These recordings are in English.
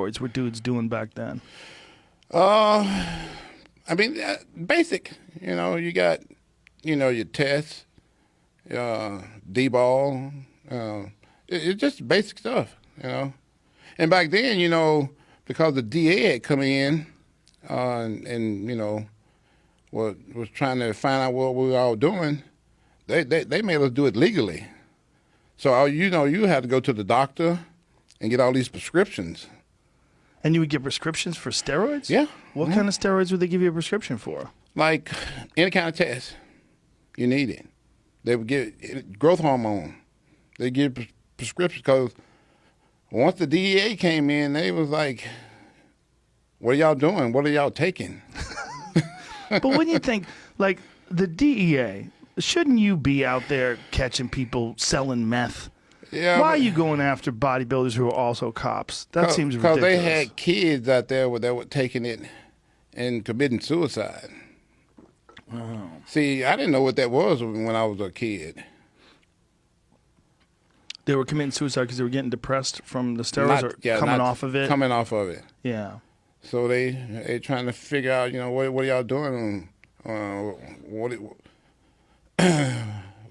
steroids were dudes doing back then? I mean, basic. You know, you got, you know, your tests, D-ball. It's just basic stuff, you know. And back then, you know, because the DA had come in and you know, was trying to find out what we were all doing, they made us do it legally. So, you know, you had to go to the doctor and get all these prescriptions. And you would get prescriptions for steroids? Yeah. What kind of steroids would they give you a prescription for? Like any kind of test you needed. They would give growth hormone. They give prescriptions because once the DEA came in, they was like, what are y'all doing? What are y'all taking? But when you think, like, the DEA, shouldn't you be out there catching people selling meth? Yeah. Why are you going after bodybuilders who are also cops? That seems ridiculous. Because they had kids out there that were taking it and committing suicide. Oh. See, I didn't know what that was when I was a kid. They were committing suicide because they were getting depressed from the steroids coming off of it? Coming off of it. Yeah. So they trying to figure out, you know, what are y'all doing?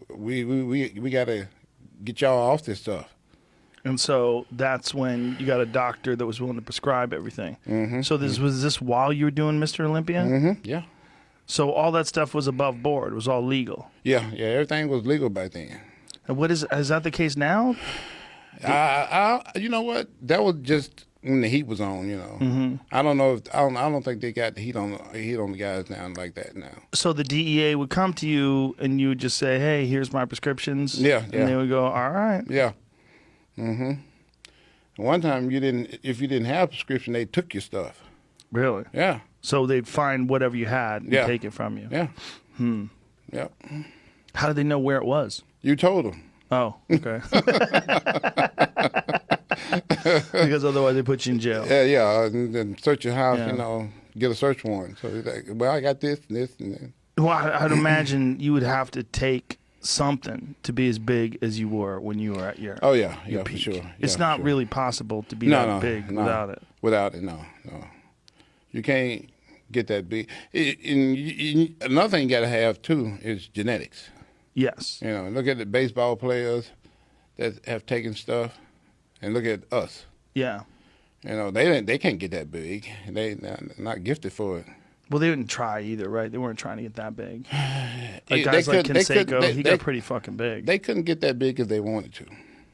We got to get y'all off this stuff. And so that's when you got a doctor that was willing to prescribe everything. Mm-hmm. So was this while you were doing Mr. Olympia? Mm-hmm. Yeah. So all that stuff was above board. It was all legal. Yeah. Everything was legal back then. And is that the case now? You know what? That was just when the heat was on. You know, Mm-hmm. I don't think they got the heat on the guys now like that now. So the DEA would come to you and you would just say, "Hey, here's my prescriptions." Yeah. And they would go, "All right." Yeah. Mm-hmm. One time if you didn't have a prescription, they took your stuff. Really? Yeah. So they'd find whatever you had and take it from you. Yeah. Hmm. Yeah. How did they know where it was? You told them. Oh, okay. Because otherwise they put you in jail. Yeah, and search your house, you know, get a search warrant. So it's like, well, I got this and this and that. Well, I'd imagine you would have to take something to be as big as you were when you were at your peak. For sure. It's not really possible to be that big without it. Without it, no. You can't get that big. Another thing you got to have, too, is genetics. Yes. You know, look at the baseball players that have taken stuff, and look at us. Yeah. You know, they can't get that big. They're not gifted for it. Well, they didn't try either, right? They weren't trying to get that big. Like guys like Canseco, he got pretty fucking big. They couldn't get that big if they wanted to.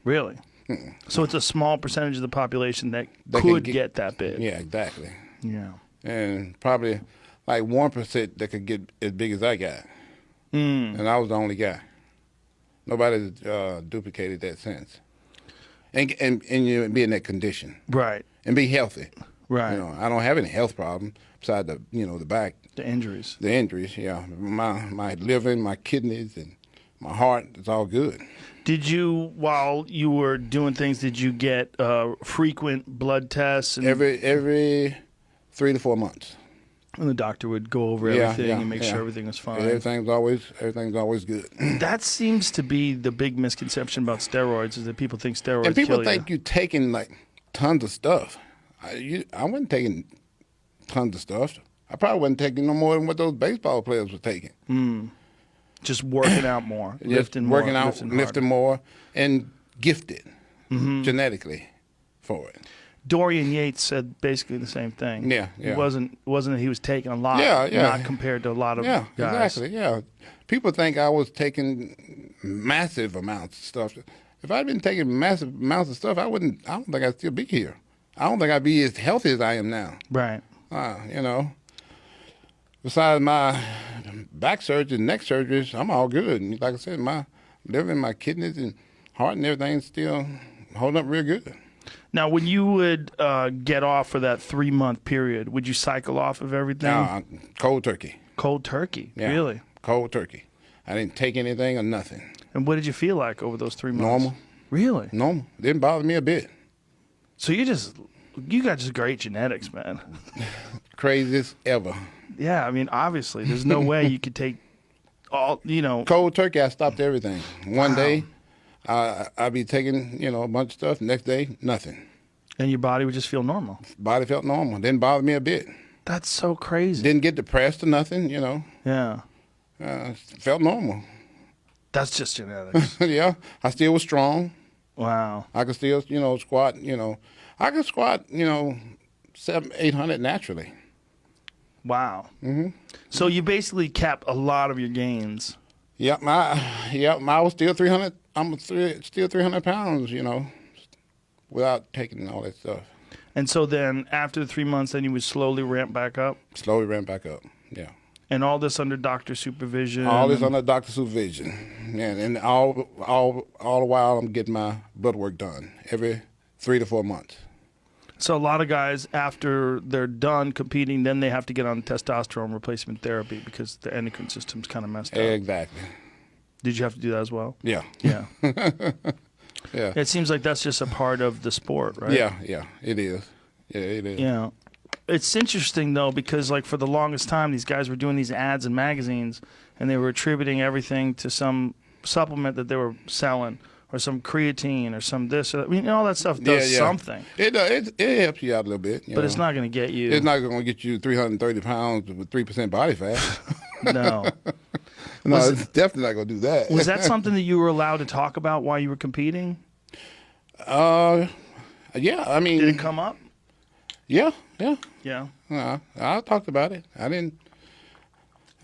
Really? Mm-mm. So it's a small percentage of the population that could get that big. Yeah, exactly. Yeah. And probably like 1% that could get as big as I got. And I was the only guy. Nobody's duplicated that since. And you be in that condition. Right. And be healthy. Right. You know, I don't have any health problem besides the back. The injuries. The injuries, yeah. My liver, my kidneys, and my heart, it's all good. Did you, while you were doing things, did you get frequent blood tests? And every 3 to 4 months. And the doctor would go over everything and make sure everything was fine. Everything's always good. That seems to be the big misconception about steroids, is that people think steroids and people kill think you're taking like tons of stuff. I wasn't taking tons of stuff. I probably wasn't taking no more than what those baseball players were taking. Just working out more, lifting more, lifting more, and gifted genetically for it. Dorian Yates said basically the same thing. Yeah. It wasn't that he was taking a lot, not compared to a lot of guys. Exactly, yeah. People think I was taking massive amounts of stuff. If I'd been taking massive amounts of stuff, I don't think I'd still be here. I don't think I'd be as healthy as I am now. Right. You know, besides my back surgery and neck surgeries, I'm all good. And like I said, my liver and my kidneys and heart and everything's still holding up real good. Now, when you would get off for that 3-month period, would you cycle off of everything? No, cold turkey. Cold turkey? Yeah, really? Cold turkey. I didn't take anything or nothing. And what did you feel like over those 3 months? Normal. Really? Normal. Didn't bother me a bit. So you got just great genetics, man. Craziest ever. Yeah, I mean, obviously, there's no way you could take all, Cold turkey, I stopped everything. One day, I'd be taking, a bunch of stuff. Next day, nothing. And your body would just feel normal. Body felt normal. Didn't bother me a bit. That's so crazy. Didn't get depressed or nothing, you know. Yeah. Felt normal. That's just genetics. Yeah. I still was strong. Wow. I could still, you know, squat, you know. I could squat, you know, 700-800 naturally. Wow. So you basically capped a lot of your gains. Yep, I was still 300. Still 300 pounds, you know, without taking all that stuff. And so then after 3 months, then you would slowly ramp back up? Slowly ramp back up, yeah. And all this under doctor supervision? All this under doctor supervision. And all the while I'm getting my blood work done every 3 to 4 months. So a lot of guys, after they're done competing, then they have to get on testosterone replacement therapy because the endocrine system's kind of messed up. Exactly. Did you have to do that as well? Yeah. Yeah. Yeah. It seems like that's just a part of the sport, right? Yeah, it is. Yeah, it is. Yeah. It's interesting, though, because, like, for the longest time, these guys were doing these ads in magazines, and they were attributing everything to some supplement that they were selling, or some creatine, or some this. I mean, all that stuff does something. It helps you out a little bit. But it's not going to get you. It's not going to get you 330 pounds with 3% body fat. No. No, it's definitely not going to do that. Was that something that you were allowed to talk about while you were competing? Yeah, I mean. Did it come up? Yeah. Yeah. I talked about it. I didn't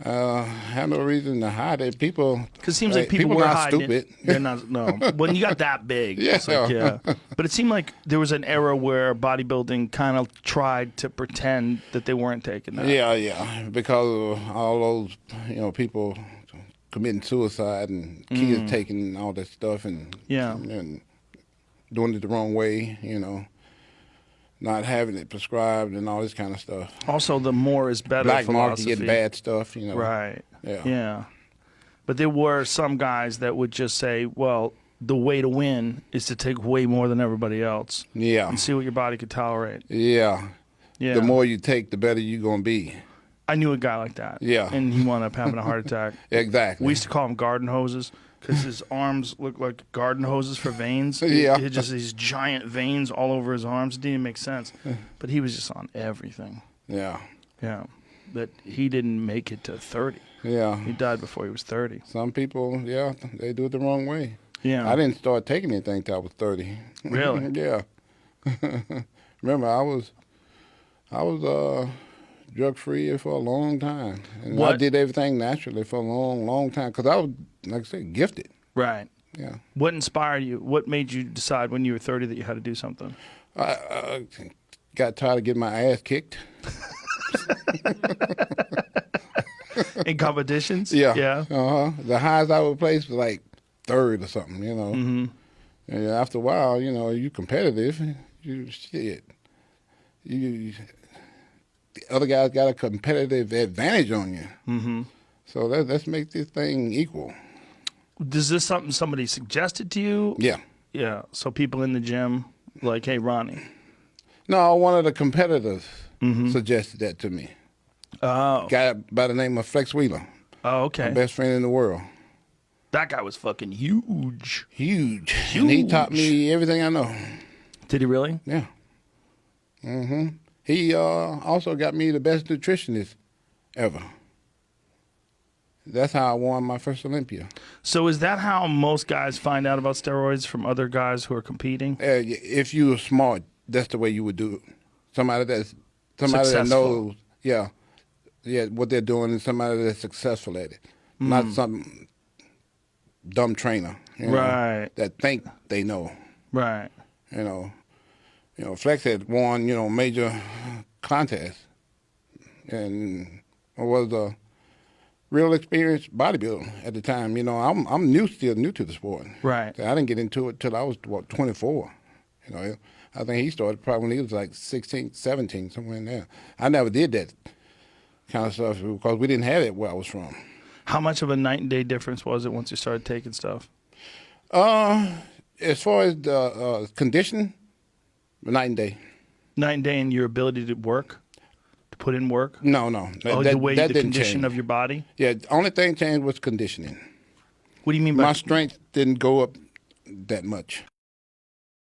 have no reason to hide it. People. Because it seems like people were not hiding stupid. it. They're not. No. When you got that big, Yeah. it's like, yeah. But it seemed like there was an era where bodybuilding kind of tried to pretend that they weren't taking that. Yeah. Because of all those, you know, people committing suicide and kids taking all that stuff and doing it the wrong way, you know, not having it prescribed and all this kind of stuff. Also, the more is better Black market philosophy. getting bad stuff, you know. Right. Yeah. But there were some guys that would just say, well, the way to win is to take way more than everybody else. Yeah. And see what your body could tolerate. Yeah. Yeah. The more you take, the better you're going to be. I knew a guy like that. Yeah. And he wound up having a heart attack. Exactly. We used to call him garden hoses because his arms looked like garden hoses for veins. Yeah. He had just these giant veins all over his arms. It didn't even make sense. But he was just on everything. Yeah. Yeah. But he didn't make it to 30. Yeah. He died before he was 30. Some people, they do it the wrong way. Yeah. I didn't start taking anything till I was 30. Really? Yeah. Remember, I was drug-free for a long time. And I did everything naturally for a long, long time because I was, like I said, gifted. Right. Yeah. What inspired you? What made you decide when you were 30 that you had to do something? I got tired of getting my ass kicked. In competitions? Yeah. Yeah. The highest I would place was like third or something, you know. And after a while, you know, you competitive. The other guys got a competitive advantage on you. So let's make this thing equal. Is this something somebody suggested to you? Yeah. Yeah. So people in the gym, like, hey, Ronnie. No, one of the competitors suggested that to me. Oh. Guy by the name of Flex Wheeler. Oh, okay. My best friend in the world. That guy was fucking huge. Huge. And he taught me everything I know. Did he really? Yeah. He also got me the best nutritionist ever. That's how I won my first Olympia. So is that how most guys find out about steroids, from other guys who are competing? If you were smart, that's the way you would do it. Somebody that knows, what they're doing, and somebody that's successful at it, not some dumb trainer, you know, that think they know. Right. You know, Flex had won, major contests, and was a real experienced bodybuilder at the time. You know, I'm still new to the sport. Right. I didn't get into it till I was 24. You know, I think he started probably when he was like 16, 17, somewhere in there. I never did that kind of stuff because we didn't have it where I was from. How much of a night and day difference was it once you started taking stuff? As far as the condition, night and day. Night and day in your ability to work, to put in work? No. The condition of your body? Yeah, the only thing changed was conditioning. What do you mean by? My strength didn't go up that much.